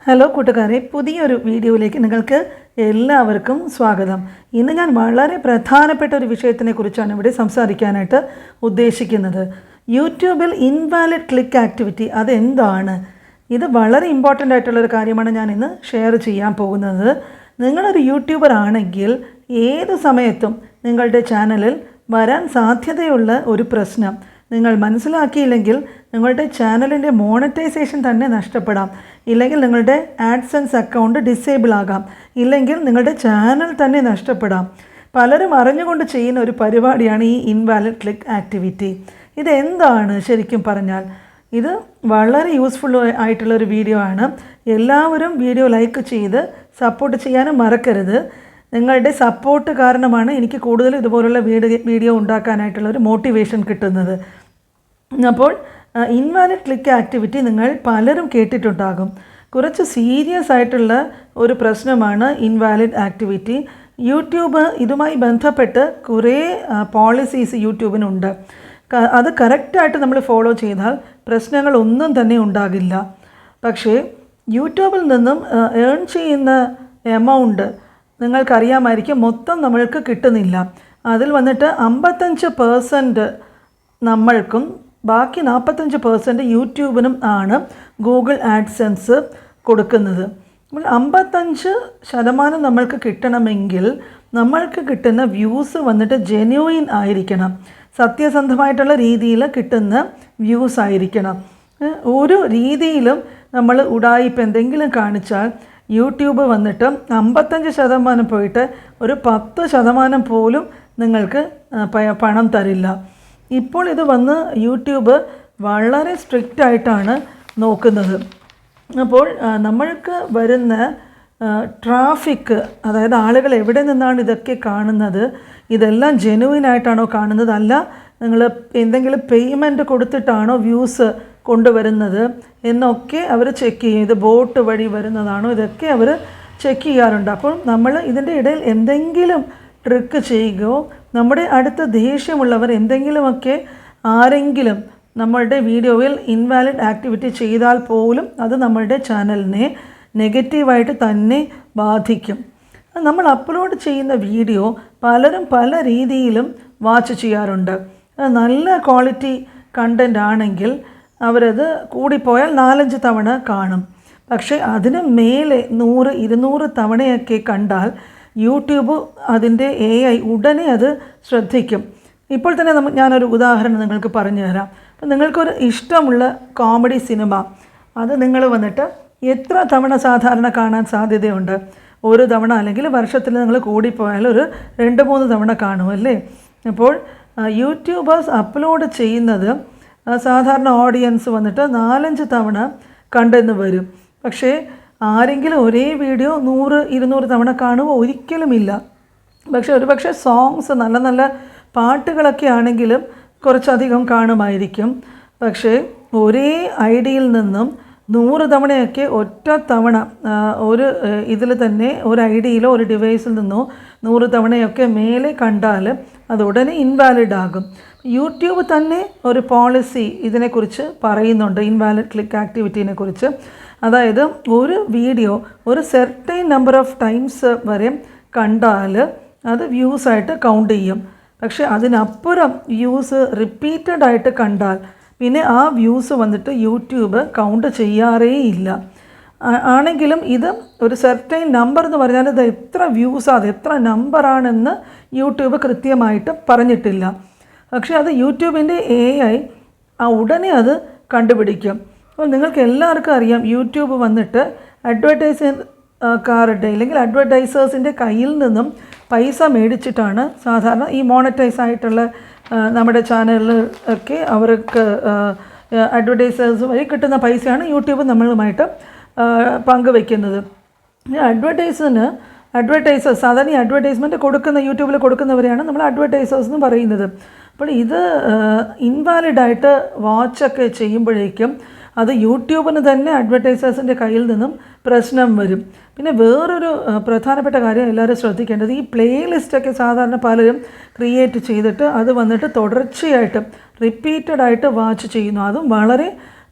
Hello കൂട്ടുകാരെ, പുതിയൊരു വീഡിയോയിലേക്ക് നിങ്ങൾക്ക് എല്ലാവർക്കും സ്വാഗതം. ഇന്ന് ഞാൻ വളരെ പ്രധാനപ്പെട്ട ഒരു വിഷയത്തിനെ കുറിച്ചാണ് ഇവിടെ സംസാരിക്കാനായിട്ട് ഉദ്ദേശിക്കുന്നത്. യൂട്യൂബിൽ ഇൻവാലിഡ് ക്ലിക്ക് ആക്ടിവിറ്റി അതെന്താണ്? ഇത് വളരെ ഇമ്പോർട്ടൻ്റ് ആയിട്ടുള്ളൊരു കാര്യമാണ് ഞാൻ ഇന്ന് ഷെയർ ചെയ്യാൻ പോകുന്നത്. നിങ്ങളൊരു യൂട്യൂബർ ആണെങ്കിൽ ഏത് സമയത്തും നിങ്ങളുടെ ചാനലിൽ വരാൻ സാധ്യതയുള്ള ഒരു പ്രശ്നം നിങ്ങൾ മനസ്സിലാക്കിയില്ലെങ്കിൽ നിങ്ങളുടെ ചാനലിൻ്റെ മോണറ്റൈസേഷൻ തന്നെ നഷ്ടപ്പെടാം, ഇല്ലെങ്കിൽ നിങ്ങളുടെ ആഡ്സെൻസ് അക്കൗണ്ട് ഡിസേബിൾ ആകാം, ഇല്ലെങ്കിൽ നിങ്ങളുടെ ചാനൽ തന്നെ നഷ്ടപ്പെടാം. പലരും അറിഞ്ഞുകൊണ്ട് ചെയ്യുന്ന ഒരു പരിപാടിയാണ് ഈ ഇൻവാലിഡ് ക്ലിക്ക് ആക്ടിവിറ്റി. ഇതെന്താണ് ശരിക്കും പറഞ്ഞാൽ? ഇത് വളരെ യൂസ്ഫുൾ ആയിട്ടുള്ളൊരു വീഡിയോ ആണ്. എല്ലാവരും വീഡിയോ ലൈക്ക് ചെയ്ത് സപ്പോർട്ട് ചെയ്യാനും മറക്കരുത്. നിങ്ങളുടെ സപ്പോർട്ട് കാരണമാണ് എനിക്ക് കൂടുതൽ ഇതുപോലുള്ള വീഡിയോ ഉണ്ടാക്കാനായിട്ടുള്ളൊരു മോട്ടിവേഷൻ കിട്ടുന്നത്. അപ്പോൾ ഇൻവാലിഡ് ക്ലിക്ക് ആക്ടിവിറ്റി നിങ്ങൾ പലരും കേട്ടിട്ടുണ്ടാകും. കുറച്ച് സീരിയസ് ആയിട്ടുള്ള ഒരു പ്രശ്നമാണ് ഇൻവാലിഡ് ആക്ടിവിറ്റി. യൂട്യൂബ് ഇതുമായി ബന്ധപ്പെട്ട് കുറേ പോളിസീസ് യൂട്യൂബിനുണ്ട്. അത് കറക്റ്റായിട്ട് നമ്മൾ ഫോളോ ചെയ്താൽ പ്രശ്നങ്ങളൊന്നും തന്നെ ഉണ്ടാകില്ല. പക്ഷേ യൂട്യൂബിൽ നിന്നും ഏൺ ചെയ്യുന്ന എമൗണ്ട് നിങ്ങൾക്കറിയാമായിരിക്കും, മൊത്തം നമ്മൾക്ക് കിട്ടുന്നില്ല. അതിൽ വന്നിട്ട് 55% നമ്മൾക്കും ബാക്കി 45% യൂട്യൂബിനും ആണ് ഗൂഗിൾ ആഡ്സെൻസ് കൊടുക്കുന്നത്. അപ്പോൾ 55% നമ്മൾക്ക് കിട്ടണമെങ്കിൽ നമ്മൾക്ക് കിട്ടുന്ന വ്യൂസ് വന്നിട്ട് ജെന്യുയിൻ ആയിരിക്കണം, സത്യസന്ധമായിട്ടുള്ള രീതിയിൽ കിട്ടുന്ന വ്യൂസ് ആയിരിക്കണം. ഒരു രീതിയിലും നമ്മൾ ഉടായിപ്പ് എന്തെങ്കിലും കാണിച്ചാൽ യൂട്യൂബ് വന്നിട്ട് 55% പോയിട്ട് ഒരു 10% പോലും നിങ്ങൾക്ക് പണം തരില്ല. ഇപ്പോൾ ഇത് വന്ന് യൂട്യൂബ് വളരെ സ്ട്രിക്റ്റ് ആയിട്ടാണ് നോക്കുന്നത്. അപ്പോൾ നമ്മൾക്ക് വരുന്ന ട്രാഫിക്, അതായത് ആളുകൾ എവിടെ നിന്നാണ് ഇതൊക്കെ കാണുന്നത്, ഇതെല്ലാം ജെനുവിൻ ആയിട്ടാണോ കാണുന്നത്, അല്ല നിങ്ങൾ എന്തെങ്കിലും പേയ്മെൻറ്റ് കൊടുത്തിട്ടാണോ വ്യൂസ് കൊണ്ടുവരുന്നത് എന്നൊക്കെ അവർ ചെക്ക് ചെയ്യും. ഇത് ബോട്ട് വഴി വരുന്നതാണോ, ഇതൊക്കെ അവർ ചെക്ക് ചെയ്യാറുണ്ട്. അപ്പോൾ നമ്മൾ ഇതിൻ്റെ ഇടയിൽ എന്തെങ്കിലും ട്രിക്ക് ചെയ്യുകയോ, നമ്മുടെ അടുത്ത് ദേഷ്യമുള്ളവർ എന്തെങ്കിലുമൊക്കെ ആരെങ്കിലും നമ്മളുടെ വീഡിയോയിൽ ഇൻവാലിഡ് ആക്ടിവിറ്റി ചെയ്താൽ പോലും അത് നമ്മളുടെ ചാനലിനെ നെഗറ്റീവായിട്ട് തന്നെ ബാധിക്കും. നമ്മൾ അപ്ലോഡ് ചെയ്യുന്ന വീഡിയോ പലരും പല രീതിയിലും വാച്ച് ചെയ്യാറുണ്ട്. നല്ല ക്വാളിറ്റി കണ്ടൻ്റ് ആണെങ്കിൽ അവരത് കൂടിപ്പോയാൽ 4-5 തവണ കാണും. പക്ഷേ അതിന് മേലെ 100-200 തവണയൊക്കെ കണ്ടാൽ യൂട്യൂബ് അതിൻ്റെ AI ഉടനെ അത് ശ്രദ്ധിക്കും. ഇപ്പോൾ തന്നെ ഞാനൊരു ഉദാഹരണം നിങ്ങൾക്ക് പറഞ്ഞു തരാം. അപ്പം നിങ്ങൾക്കൊരു ഇഷ്ടമുള്ള കോമഡി സിനിമ അത് നിങ്ങൾ വന്നിട്ട് എത്ര തവണ സാധാരണ കാണാൻ സാധ്യതയുണ്ട്? ഒരു തവണ, അല്ലെങ്കിൽ വർഷത്തിൽ നിങ്ങൾ കൂടിപ്പോയാൽ ഒരു 2-3 തവണ കാണുമല്ലേ? അപ്പോൾ യൂട്യൂബേഴ്സ് അപ്ലോഡ് ചെയ്യുന്നത് സാധാരണ ഓഡിയൻസ് വന്നിട്ട് 4-5 തവണ കണ്ടെന്ന് വരും. പക്ഷേ ആരെങ്കിലും ഒരേ വീഡിയോ 100-200 തവണ കാണുമോ? ഒരിക്കലുമില്ല. പക്ഷേ സോങ്സ്, നല്ല നല്ല പാട്ടുകളൊക്കെ ആണെങ്കിലും കുറച്ചധികം കാണുമായിരിക്കും. പക്ഷേ ഒരേ ഐഡിയിൽ നിന്നും 100 തവണയൊക്കെ ഒറ്റ തവണ ഒരു ഇതിൽ തന്നെ ഒരു ഐഡിയിലോ ഒരു ഡിവൈസിൽ നിന്നോ 100 തവണയൊക്കെ മേലെ കണ്ടാൽ അത് ഉടനെ ഇൻവാലിഡ് ആകും. യൂട്യൂബ് തന്നെ ഒരു പോളിസി ഇതിനെക്കുറിച്ച് പറയുന്നുണ്ട്, ഇൻവാലിഡ് ക്ലിക്ക് ആക്ടിവിറ്റീനെ കുറിച്ച്. അതായത് ഒരു വീഡിയോ ഒരു സെർട്ടൈൻ നമ്പർ ഓഫ് ടൈംസ് വരെ കണ്ടാൽ അത് വ്യൂസായിട്ട് കൗണ്ട് ചെയ്യും. പക്ഷേ അതിനപ്പുറം വ്യൂസ് റിപ്പീറ്റഡ് ആയിട്ട് കണ്ടാൽ പിന്നെ ആ വ്യൂസ് വന്നിട്ട് യൂട്യൂബ് കൗണ്ട് ചെയ്യാറേ ഇല്ല. ആണെങ്കിലും ഇത് ഒരു സെർട്ടൈൻ നമ്പർ എന്ന് പറഞ്ഞാൽ ഇത് എത്ര വ്യൂസാണ്, അത് എത്ര നമ്പറാണെന്ന് യൂട്യൂബ് കൃത്യമായിട്ട് പറഞ്ഞിട്ടില്ല. പക്ഷേ അത് യൂട്യൂബിൻ്റെ AI ഉടനെ അത് കണ്ടുപിടിക്കും. അപ്പോൾ നിങ്ങൾക്ക് എല്ലാവർക്കും അറിയാം, യൂട്യൂബ് വന്നിട്ട് അഡ്വർടൈസർക്കാരുടെ അല്ലെങ്കിൽ അഡ്വർടൈസേഴ്സിൻ്റെ കയ്യിൽ നിന്നും പൈസ മേടിച്ചിട്ടാണ് സാധാരണ ഈ മോണറ്റൈസ് ആയിട്ടുള്ള നമ്മുടെ ചാനലിൽ ഒക്കെ അവർക്ക് അഡ്വർടൈസേഴ്സ് വഴി കിട്ടുന്ന പൈസയാണ് യൂട്യൂബ് നമ്മളുമായിട്ട് പങ്കുവയ്ക്കുന്നത്. അഡ്വർടൈസേഴ്സ് സാധാരണ ഈ അഡ്വർടൈസ്മെൻറ്റ് കൊടുക്കുന്ന യൂട്യൂബിൽ കൊടുക്കുന്നവരെയാണ് നമ്മൾ അഡ്വർടൈസേഴ്സ് എന്ന് പറയുന്നത്. അപ്പോൾ ഇത് ഇൻവാലിഡായിട്ട് വാച്ചൊക്കെ ചെയ്യുമ്പോഴേക്കും അത് യൂട്യൂബിന് തന്നെ അഡ്വർടൈസേഴ്സിൻ്റെ കയ്യിൽ നിന്നും പ്രശ്നം വരും. പിന്നെ വേറൊരു പ്രധാനപ്പെട്ട കാര്യം എല്ലാവരും ശ്രദ്ധിക്കേണ്ടത്, ഈ പ്ലേലിസ്റ്റൊക്കെ സാധാരണ പലരും ക്രിയേറ്റ് ചെയ്തിട്ട് അത് വന്നിട്ട് തുടർച്ചയായിട്ട് റിപ്പീറ്റഡായിട്ട് വാച്ച് ചെയ്യുന്നു. അതും വളരെ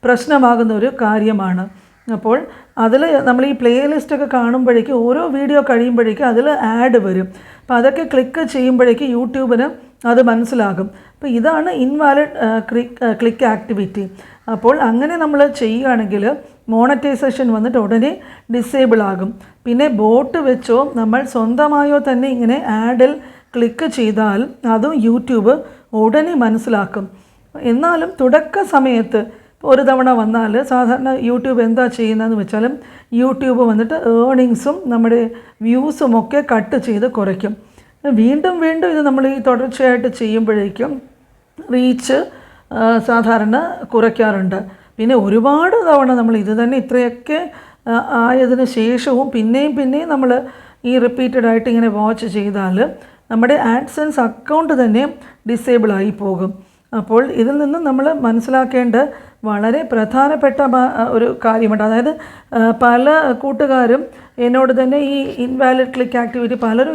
പ്രശ്നമാകുന്ന ഒരു കാര്യമാണ്. അപ്പോൾ അതിൽ നമ്മൾ ഈ പ്ലേ ലിസ്റ്റൊക്കെ കാണുമ്പോഴേക്കും ഓരോ വീഡിയോ കഴിയുമ്പോഴേക്കും അതിൽ ആഡ് വരും. അപ്പോൾ അതൊക്കെ ക്ലിക്ക് ചെയ്യുമ്പോഴേക്കും യൂട്യൂബിന് അത് മനസ്സിലാകും. അപ്പോൾ ഇതാണ് ഇൻവാലിഡ് ക്ലിക്ക് ആക്ടിവിറ്റി. അപ്പോൾ അങ്ങനെ നമ്മൾ ചെയ്യുകയാണെങ്കിൽ മോണറ്റൈസേഷൻ വന്നിട്ട് ഉടനെ ഡിസേബിൾ ആകും. പിന്നെ ബോട്ട് വെച്ചോ നമ്മൾ സ്വന്തമായോ തന്നെ ഇങ്ങനെ ആഡിൽ ക്ലിക്ക് ചെയ്താൽ അതും യൂട്യൂബ് ഉടനെ മനസ്സിലാക്കും. എന്നാലും തുടക്ക സമയത്ത് ഒരു തവണ വന്നാൽ സാധാരണ യൂട്യൂബ് എന്താ ചെയ്യുന്നതെന്ന് വെച്ചാലും യൂട്യൂബ് വന്നിട്ട് ഏർണിങ്സും നമ്മുടെ വ്യൂസും ഒക്കെ കട്ട് ചെയ്ത് കുറയ്ക്കും. വീണ്ടും വീണ്ടും ഇത് നമ്മൾ ഈ തുടർച്ചയായിട്ട് ചെയ്യുമ്പോഴേക്കും റീച്ച് സാധാരണ കുറയ്ക്കാറുണ്ട്. പിന്നെ ഒരുപാട് തവണ നമ്മൾ ഇത് തന്നെ ഇത്രയൊക്കെ ആയതിനു ശേഷവും പിന്നെയും നമ്മൾ ഈ റിപ്പീറ്റഡായിട്ട് ഇങ്ങനെ വാച്ച് ചെയ്താൽ നമ്മുടെ ആഡ്സെൻസ് അക്കൗണ്ട് തന്നെ ഡിസേബിളായി പോകും. അപ്പോൾ ഇതിൽ നിന്ന് നമ്മൾ മനസ്സിലാക്കേണ്ട വളരെ പ്രധാനപ്പെട്ട ഒരു കാര്യമുണ്ട്. അതായത് പല കൂട്ടുകാരും എന്നോട് തന്നെ ഈ ഇൻവാലിഡ് ക്ലിക്ക് ആക്ടിവിറ്റി പലരും